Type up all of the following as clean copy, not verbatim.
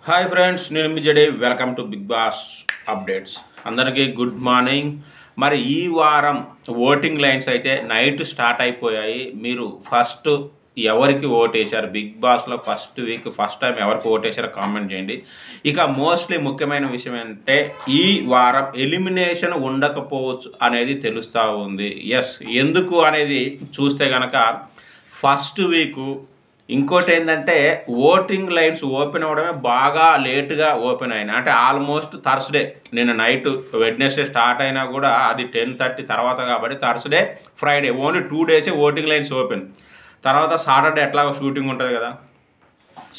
Hi friends, నేను మీ జడే. Welcome to Bigg Boss updates. అందరికీ గుడ్ మార్నింగ్. మరి ఈ వారం ఓటింగ్ లైన్స్ అయితే నైట్ స్టార్ట్ అయిపోయాయి. మీరు ఫస్ట్ ఎవరికి ఓటేశారు? బిగ్ బాస్లో ఫస్ట్ వీక్ ఫస్ట్ టైం ఎవరికి ఓటేశారో కామెంట్ చేయండి. ఇక మోస్ట్లీ ముఖ్యమైన విషయం ఏంటంటే ఈ వారం ఎలిమినేషన్ ఉండకపోవచ్చు అనేది తెలుస్తూ ఉంది. ఎస్, ఎందుకు అనేది చూస్తే కనుక ఫస్ట్ వీకు ఇంకోటి ఏంటంటే ఓటింగ్ లైన్స్ ఓపెన్ అవ్వడమే బాగా లేటుగా ఓపెన్ అయినాయి. అంటే ఆల్మోస్ట్ థర్స్డే, నిన్న నైట్ వెడ్నెస్డే స్టార్ట్ అయినా కూడా అది 10:30 తర్వాత కాబట్టి థర్స్డే ఫ్రైడే ఓన్లీ 2 డేసే ఓటింగ్ లైన్స్ ఓపెన్. తర్వాత సాటర్డే ఎట్లాగో షూటింగ్ ఉంటుంది కదా,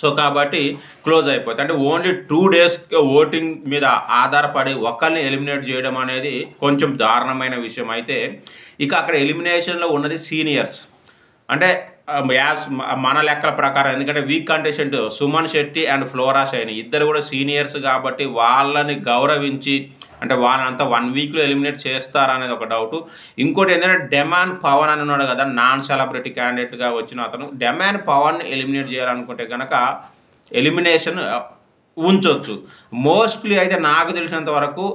సో కాబట్టి క్లోజ్ అయిపోతుంది. అంటే ఓన్లీ 2 డేస్ ఓటింగ్ మీద ఆధారపడి ఒక్కరిని ఎలిమినేట్ చేయడం అనేది కొంచెం దారుణమైన విషయం. అయితే ఇక అక్కడ ఎలిమినేషన్లో ఉన్నది సీనియర్స్. అంటే యాజ్ మన లెక్కల ప్రకారం, ఎందుకంటే week contestant Suman Shetty and Flora Saini ఇద్దరు కూడా సీనియర్స్ కాబట్టి వాళ్ళని గౌరవించి అంటే వాళ్ళంతా 1 వీక్లో ఎలిమినేట్ చేస్తారనేది ఒక డౌటు. ఇంకోటి ఏంటంటే డెమాన్ పవన్ అని ఉన్నాడు కదా, నాన్ సెలబ్రిటీ క్యాండిడేట్గా వచ్చిన అతను. డెమాన్ పవన్ ఎలిమినేట్ చేయాలనుకుంటే కనుక ఎలిమినేషన్ ఉంచవచ్చు. మోస్ట్లీ అయితే నాకు తెలిసినంత వరకు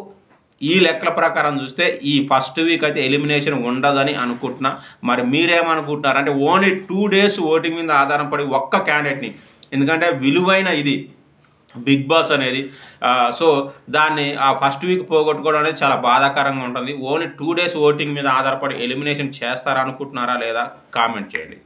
ఈ లెక్కల ప్రకారం చూస్తే ఈ ఫస్ట్ వీక్ అయితే ఎలిమినేషన్ ఉండదని అనుకుంటున్నా. మరి మీరేమనుకుంటున్నారు? అంటే ఓన్లీ 2 డేస్ ఓటింగ్ మీద ఆధారపడి ఒక్క క్యాండిడేట్ని, ఎందుకంటే విలువైన ఇది బిగ్ బాస్ అనేది, సో దాన్ని ఆ ఫస్ట్ వీక్ పోగొట్టుకోవడం అనేది చాలా బాధాకరంగా ఉంటుంది. ఓన్లీ 2 డేస్ ఓటింగ్ మీద ఆధారపడి ఎలిమినేషన్ చేస్తారనుకుంటున్నారా లేదా కామెంట్ చేయండి.